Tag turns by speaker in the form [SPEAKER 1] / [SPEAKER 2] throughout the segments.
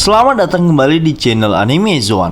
[SPEAKER 1] Selamat datang kembali di channel Anime Zone.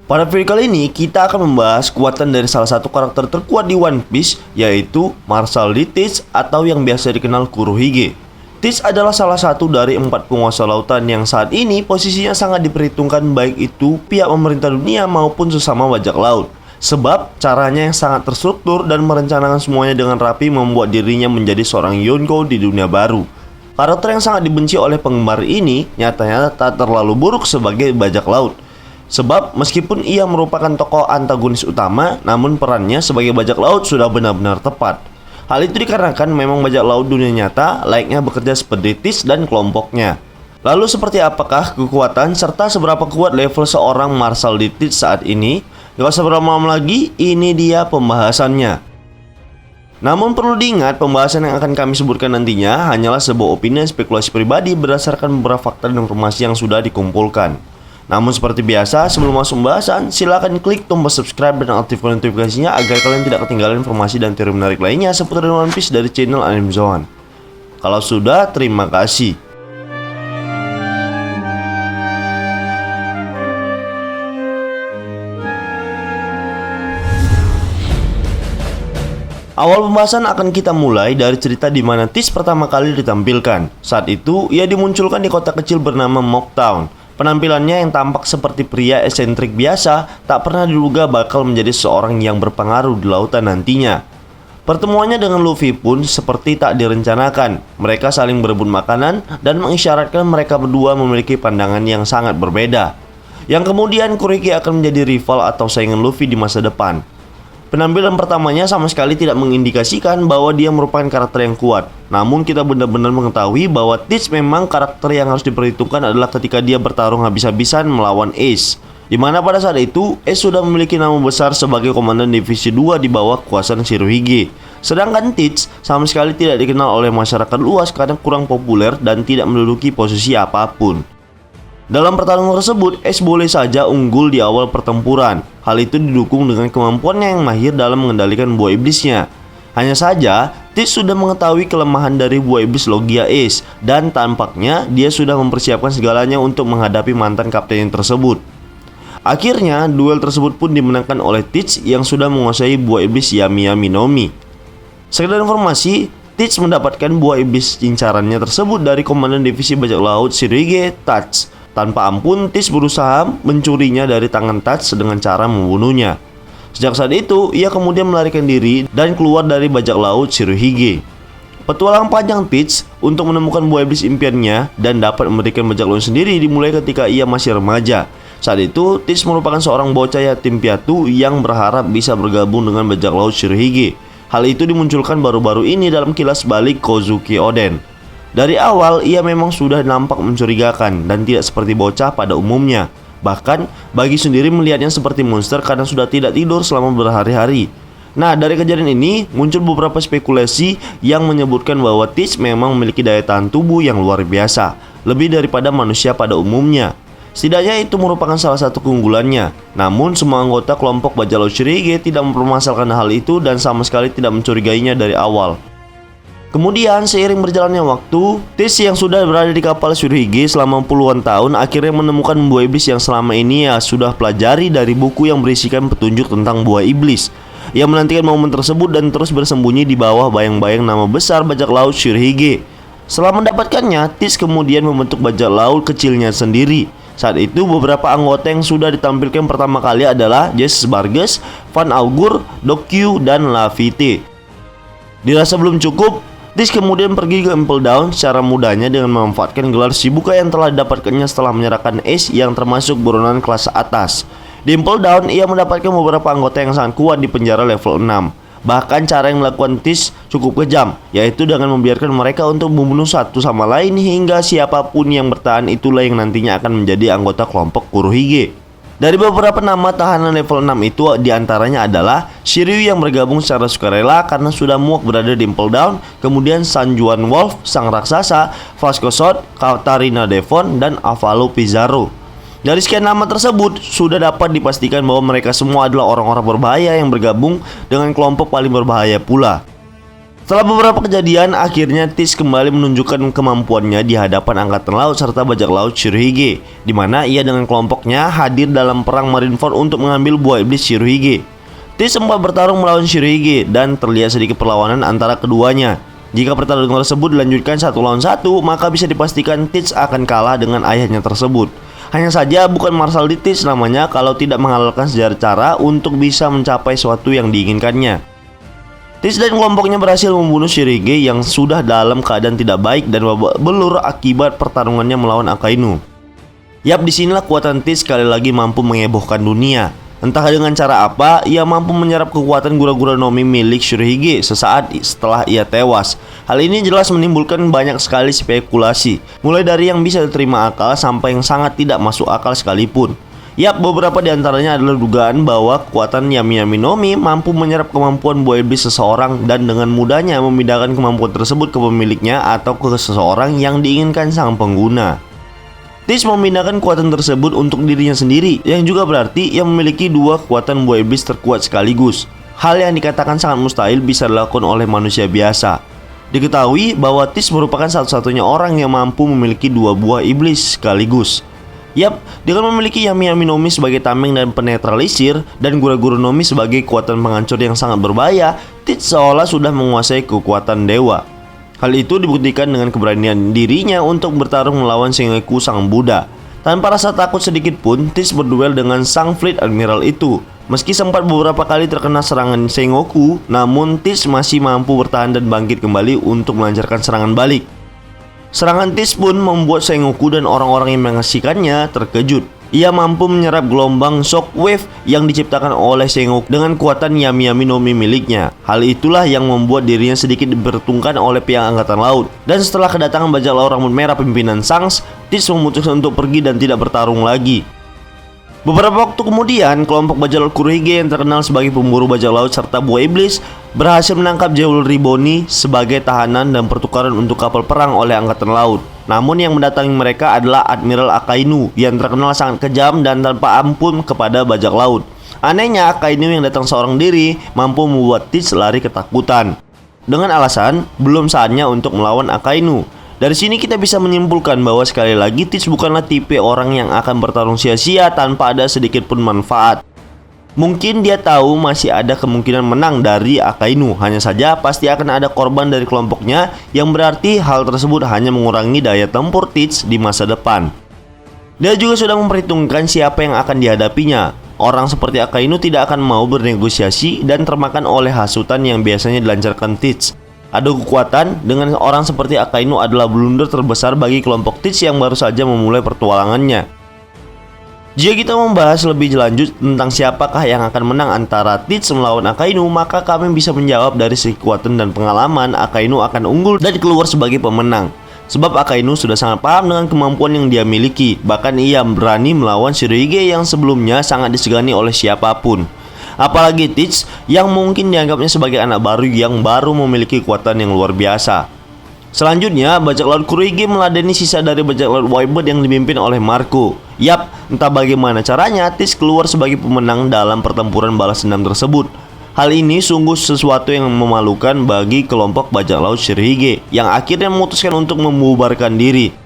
[SPEAKER 1] Pada video kali ini kita akan membahas kekuatan dari salah satu karakter terkuat di One Piece, yaitu Marshal D. Teach atau yang biasa dikenal Kurohige. Teach adalah salah satu dari 4 penguasa lautan yang saat ini posisinya sangat diperhitungkan, baik itu pihak pemerintah dunia maupun sesama bajak laut. Sebab caranya yang sangat terstruktur dan merencanakan semuanya dengan rapi membuat dirinya menjadi seorang Yonko di dunia baru. Karakter yang sangat dibenci oleh penggemar ini nyatanya tak terlalu buruk sebagai bajak laut. Sebab meskipun ia merupakan tokoh antagonis utama, namun perannya sebagai bajak laut sudah benar-benar tepat. Hal itu dikarenakan memang bajak laut dunia nyata layaknya bekerja seperti Teach dan kelompoknya. Lalu seperti apakah kekuatan serta seberapa kuat level seorang Marshal D. Teach saat ini? Gak usah berlama-lama lagi, ini dia pembahasannya. Namun perlu diingat, pembahasan yang akan kami sebutkan nantinya hanyalah sebuah opini dan spekulasi pribadi berdasarkan beberapa fakta dan informasi yang sudah dikumpulkan. Namun seperti biasa, sebelum masuk pembahasan, silahkan klik tombol subscribe dan aktifkan notifikasinya agar kalian tidak ketinggalan informasi dan teori menarik lainnya seputar One Piece dari channel Anime Zone. Kalau sudah, terima kasih. Awal pembahasan akan kita mulai dari cerita di mana Teach pertama kali ditampilkan. Saat itu, ia dimunculkan di kota kecil bernama Mocktown. Penampilannya yang tampak seperti pria eksentrik biasa, tak pernah diduga bakal menjadi seorang yang berpengaruh di lautan nantinya. Pertemuannya dengan Luffy pun seperti tak direncanakan. Mereka saling berebut makanan dan mengisyaratkan mereka berdua memiliki pandangan yang sangat berbeda, yang kemudian Kurohige akan menjadi rival atau saingan Luffy di masa depan. Penampilan pertamanya sama sekali tidak mengindikasikan bahwa dia merupakan karakter yang kuat. Namun kita benar-benar mengetahui bahwa Teach memang karakter yang harus diperhitungkan adalah ketika dia bertarung habis-habisan melawan Ace, dimana pada saat itu Ace sudah memiliki nama besar sebagai komandan divisi 2 di bawah kekuasaan Shirohige. Sedangkan Teach sama sekali tidak dikenal oleh masyarakat luas karena kurang populer dan tidak menduduki posisi apapun. Dalam pertarungan tersebut, Ace boleh saja unggul di awal pertempuran. Hal itu didukung dengan kemampuannya yang mahir dalam mengendalikan buah iblisnya. Hanya saja, Teach sudah mengetahui kelemahan dari buah iblis Logia Ace, dan tampaknya dia sudah mempersiapkan segalanya untuk menghadapi mantan kapten tersebut. Akhirnya, duel tersebut pun dimenangkan oleh Teach yang sudah menguasai buah iblis Yami Yami no Mi. Sekedar informasi, Teach mendapatkan buah iblis incarannya tersebut dari komandan divisi bajak laut Shirohige, Touch. Tanpa ampun, Teach berusaha mencurinya dari tangan Touch dengan cara membunuhnya. Sejak saat itu, ia kemudian melarikan diri dan keluar dari bajak laut Shirohige. Petualangan panjang Teach untuk menemukan buah iblis impiannya dan dapat memberikan bajak laut sendiri dimulai ketika ia masih remaja. Saat itu, Teach merupakan seorang bocah yatim piatu yang berharap bisa bergabung dengan bajak laut Shirohige. Hal itu dimunculkan baru-baru ini dalam kilas balik Kozuki Oden. Dari awal, ia memang sudah nampak mencurigakan dan tidak seperti bocah pada umumnya. Bahkan, Bagi sendiri melihatnya seperti monster karena sudah tidak tidur selama berhari-hari. Nah, dari kejadian ini, muncul beberapa spekulasi yang menyebutkan bahwa Teach memang memiliki daya tahan tubuh yang luar biasa, lebih daripada manusia pada umumnya. Setidaknya itu merupakan salah satu keunggulannya. Namun, semua anggota kelompok bajak laut Shirohige tidak mempermasalahkan hal itu dan sama sekali tidak mencurigainya dari awal. Kemudian seiring berjalannya waktu, Teach yang sudah berada di kapal Shirohige selama puluhan tahun akhirnya menemukan buah iblis yang selama ini sudah pelajari dari buku yang berisikan petunjuk tentang buah iblis. Ia menantikan momen tersebut dan terus bersembunyi di bawah bayang-bayang nama besar bajak laut Shirohige. Setelah mendapatkannya, Teach kemudian membentuk bajak laut kecilnya sendiri. Saat itu beberapa anggota yang sudah ditampilkan pertama kali adalah Jess Barges, Van Augur, Dokkyu, dan Laffy. Dirasa belum cukup, Teach kemudian pergi ke Impel Down secara mudahnya dengan memanfaatkan gelar Shibuka yang telah didapatkannya setelah menyerahkan Ace yang termasuk buronan kelas atas. Di Impel Down, ia mendapatkan beberapa anggota yang sangat kuat di penjara level 6. Bahkan cara yang dilakukan Teach cukup kejam, yaitu dengan membiarkan mereka untuk membunuh satu sama lain hingga siapapun yang bertahan itulah yang nantinya akan menjadi anggota kelompok Kurohige. Dari beberapa nama tahanan level 6 itu diantaranya adalah Shiryu yang bergabung secara sukarela karena sudah muak berada di Impel Down, kemudian Sanjuan Wolf, sang raksasa, Vasco Sword, Katarina Devon, dan Avalo Pizarro. Dari sekian nama tersebut, sudah dapat dipastikan bahwa mereka semua adalah orang-orang berbahaya yang bergabung dengan kelompok paling berbahaya pula. Setelah beberapa kejadian, akhirnya Teach kembali menunjukkan kemampuannya di hadapan Angkatan Laut serta bajak laut Shirohige, di mana ia dengan kelompoknya hadir dalam perang Marineford untuk mengambil buah iblis Shirohige. Teach sempat bertarung melawan Shirohige dan terlihat sedikit perlawanan antara keduanya. Jika pertarungan tersebut dilanjutkan 1 lawan 1, maka bisa dipastikan Teach akan kalah dengan ayahnya tersebut. Hanya saja bukan Marshal di Teach namanya kalau tidak menghalalkan sejarah cara untuk bisa mencapai sesuatu yang diinginkannya. Teach dan kelompoknya berhasil membunuh Shirohige yang sudah dalam keadaan tidak baik dan babak belur akibat pertarungannya melawan Akainu. Yap, disinilah kekuatan Teach sekali lagi mampu mengebohkan dunia. Entah dengan cara apa, ia mampu menyerap kekuatan gura-gura Nomi milik Shirohige sesaat setelah ia tewas. Hal ini jelas menimbulkan banyak sekali spekulasi, mulai dari yang bisa diterima akal sampai yang sangat tidak masuk akal sekalipun. Yap, beberapa di antaranya adalah dugaan bahwa kekuatan Yami-Yami Nomi mampu menyerap kemampuan buah iblis seseorang dan dengan mudahnya memindahkan kemampuan tersebut ke pemiliknya atau ke seseorang yang diinginkan sang pengguna. Teach memindahkan kekuatan tersebut untuk dirinya sendiri, yang juga berarti ia memiliki 2 kekuatan buah iblis terkuat sekaligus. Hal yang dikatakan sangat mustahil bisa dilakukan oleh manusia biasa. Diketahui bahwa Teach merupakan satu-satunya orang yang mampu memiliki 2 buah iblis sekaligus. Yap, dengan memiliki Yami-Yami Nomi sebagai tameng dan penetralisir dan gura-gura Nomi sebagai kekuatan penghancur yang sangat berbahaya, Teach seolah sudah menguasai kekuatan dewa. Hal itu dibuktikan dengan keberanian dirinya untuk bertarung melawan Sengoku sang Buddha. Tanpa rasa takut sedikit pun, Teach berduel dengan sang Fleet Admiral itu. Meski sempat beberapa kali terkena serangan Sengoku, namun Teach masih mampu bertahan dan bangkit kembali untuk melancarkan serangan balik. Serangan Teach pun membuat Sengoku dan orang-orang yang menyaksikannya terkejut. Ia mampu menyerap gelombang shockwave yang diciptakan oleh Sengoku dengan kekuatan Yami-Yami Nomi miliknya. Hal itulah yang membuat dirinya sedikit dibertungkan oleh pihak Angkatan Laut. Dan setelah kedatangan bajak laut rambut merah pimpinan Shanks, Teach memutuskan untuk pergi dan tidak bertarung lagi. Beberapa waktu kemudian, kelompok bajak laut Kurohige yang terkenal sebagai pemburu bajak laut serta buah iblis berhasil menangkap Jewelry Bonnie sebagai tahanan dan pertukaran untuk kapal perang oleh Angkatan Laut. Namun yang mendatangi mereka adalah Admiral Akainu yang terkenal sangat kejam dan tanpa ampun kepada bajak laut. Anehnya, Akainu yang datang seorang diri mampu membuat Teach lari ketakutan dengan alasan belum saatnya untuk melawan Akainu. Dari sini kita bisa menyimpulkan bahwa sekali lagi Teach bukanlah tipe orang yang akan bertarung sia-sia tanpa ada sedikit pun manfaat. Mungkin dia tahu masih ada kemungkinan menang dari Akainu, hanya saja pasti akan ada korban dari kelompoknya, yang berarti hal tersebut hanya mengurangi daya tempur Teach di masa depan. Dia juga sudah memperhitungkan siapa yang akan dihadapinya. Orang seperti Akainu tidak akan mau bernegosiasi dan termakan oleh hasutan yang biasanya dilancarkan Teach. Adu kekuatan dengan orang seperti Akainu adalah blunder terbesar bagi kelompok Teach yang baru saja memulai pertualangannya. Jika kita membahas lebih lanjut tentang siapakah yang akan menang antara Teach melawan Akainu, maka kami bisa menjawab dari segi kekuatan dan pengalaman Akainu akan unggul dan keluar sebagai pemenang. Sebab Akainu sudah sangat paham dengan kemampuan yang dia miliki, bahkan ia berani melawan Shirohige yang sebelumnya sangat disegani oleh siapapun. Apalagi Teach yang mungkin dianggapnya sebagai anak baru yang baru memiliki kekuatan yang luar biasa. Selanjutnya, bajak laut Kurohige meladeni sisa dari bajak laut Whitebird yang dipimpin oleh Marco. Yap, entah bagaimana caranya Teach keluar sebagai pemenang dalam pertempuran balas dendam tersebut. Hal ini sungguh sesuatu yang memalukan bagi kelompok bajak laut Shirohige yang akhirnya memutuskan untuk membubarkan diri.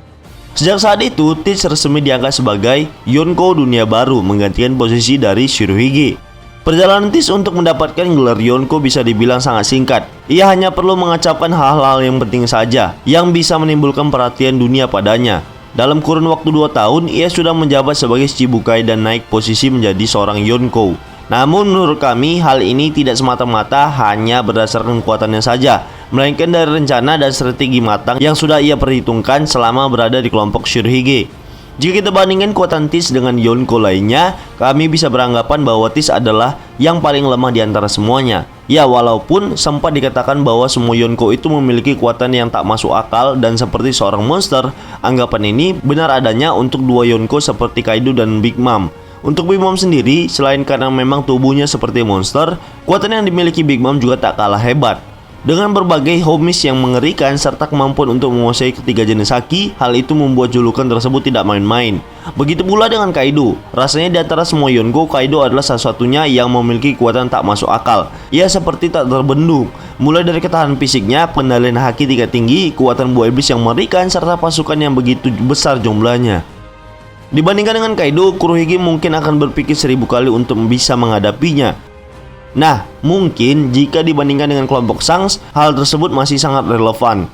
[SPEAKER 1] Sejak saat itu, Teach resmi diangkat sebagai Yonko Dunia Baru, menggantikan posisi dari Shirohige. Perjalanan Teach untuk mendapatkan gelar Yonko bisa dibilang sangat singkat. Ia hanya perlu mengacapkan hal-hal yang penting saja yang bisa menimbulkan perhatian dunia padanya. Dalam kurun waktu 2 tahun, ia sudah menjabat sebagai Shichibukai dan naik posisi menjadi seorang Yonko. Namun menurut kami, hal ini tidak semata-mata hanya berdasarkan kekuatannya saja, melainkan dari rencana dan strategi matang yang sudah ia perhitungkan selama berada di kelompok Shirohige. Jika kita bandingkan kekuatan Teach dengan Yonko lainnya, kami bisa beranggapan bahwa Teach adalah yang paling lemah di antara semuanya. Ya, walaupun sempat dikatakan bahwa semua Yonko itu memiliki kekuatan yang tak masuk akal dan seperti seorang monster, anggapan ini benar adanya untuk 2 Yonko seperti Kaido dan Big Mom. Untuk Big Mom sendiri, selain karena memang tubuhnya seperti monster, kekuatan yang dimiliki Big Mom juga tak kalah hebat. Dengan berbagai homies yang mengerikan serta kemampuan untuk menguasai ketiga jenis haki, hal itu membuat julukan tersebut tidak main-main. Begitu pula dengan Kaido. Rasanya di antara semua Yonko, Kaido adalah salah satunya yang memiliki kekuatan tak masuk akal. Ia seperti tak terbendung. Mulai dari ketahanan fisiknya, pengendalian haki tingkat tinggi, kekuatan buah iblis yang mengerikan, serta pasukan yang begitu besar jumlahnya. Dibandingkan dengan Kaido, Kurohige mungkin akan berpikir 1000 kali untuk bisa menghadapinya. Nah, mungkin jika dibandingkan dengan kelompok Shanks, hal tersebut masih sangat relevan.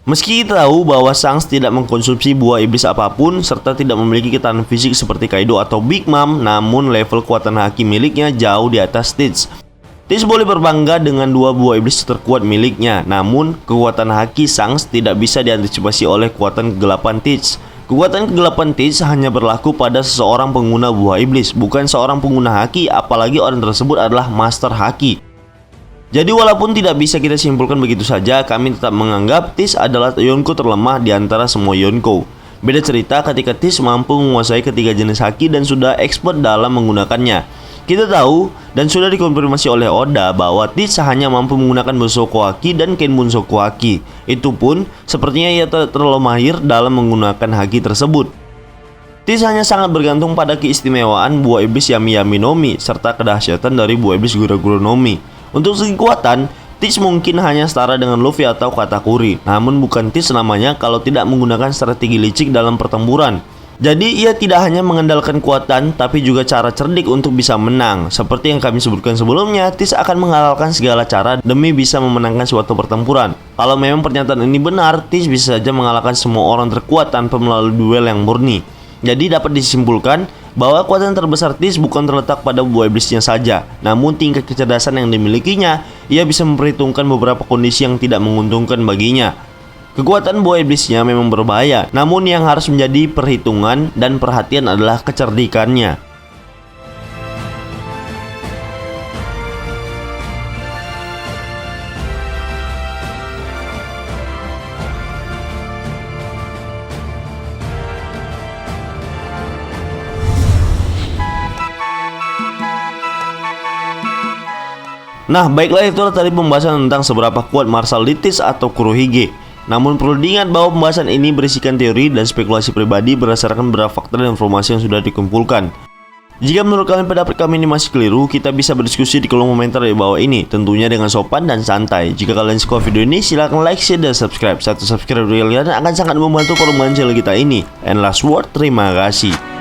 [SPEAKER 1] Meski kita tahu bahwa Shanks tidak mengkonsumsi buah iblis apapun serta tidak memiliki ketahanan fisik seperti Kaido atau Big Mom, namun level kekuatan haki miliknya jauh di atas Stitch. Stitch boleh berbangga dengan 2 buah iblis terkuat miliknya, namun kekuatan haki Shanks tidak bisa diantisipasi oleh kekuatan kegelapan Stitch. Kekuatan kegelapan Stitch hanya berlaku pada seseorang pengguna buah iblis, bukan seorang pengguna haki, apalagi orang tersebut adalah master haki. Jadi walaupun tidak bisa kita simpulkan begitu saja, kami tetap menganggap Stitch adalah Yonko terlemah di antara semua Yonko. Beda cerita ketika Stitch mampu menguasai ketiga jenis haki dan sudah expert dalam menggunakannya. Kita tahu dan sudah dikonfirmasi oleh Oda bahwa Stitch hanya mampu menggunakan Mushoku Haki dan Kenbunsoku Haki. Itu pun sepertinya ia terlalu mahir dalam menggunakan haki tersebut. Stitch hanya sangat bergantung pada keistimewaan buah iblis Yami Yami no Mi serta kedahsyatan dari buah iblis Gura Gura no Mi. Untuk segi kekuatan, Stitch mungkin hanya setara dengan Luffy atau Katakuri, namun bukan Stitch namanya kalau tidak menggunakan strategi licik dalam pertempuran. Jadi ia tidak hanya mengandalkan kekuatan, tapi juga cara cerdik untuk bisa menang. Seperti yang kami sebutkan sebelumnya, Stitch akan menghalalkan segala cara demi bisa memenangkan suatu pertempuran. Kalau memang pernyataan ini benar, Stitch bisa saja mengalahkan semua orang terkuat tanpa melalui duel yang murni. Jadi dapat disimpulkan bahwa kekuatan terbesar Stitch bukan terletak pada buah iblisnya saja, namun tingkat kecerdasan yang dimilikinya. Ia bisa memperhitungkan beberapa kondisi yang tidak menguntungkan baginya. Kekuatan buah iblisnya memang berbahaya, namun yang harus menjadi perhitungan dan perhatian adalah kecerdikannya. Nah, baiklah, itulah tadi pembahasan tentang seberapa kuat martial Stitch atau Kurohige. Namun perlu diingat bahwa pembahasan ini berisikan teori dan spekulasi pribadi berdasarkan beberapa fakta dan informasi yang sudah dikumpulkan. Jika menurut kalian pendapat kami ini masih keliru, kita bisa berdiskusi di kolom komentar di bawah ini, tentunya dengan sopan dan santai. Jika kalian suka video ini, silahkan like, share, dan subscribe. Satu subscribe dari kalian akan sangat membantu perkembangan channel kita ini. And last word, terima kasih.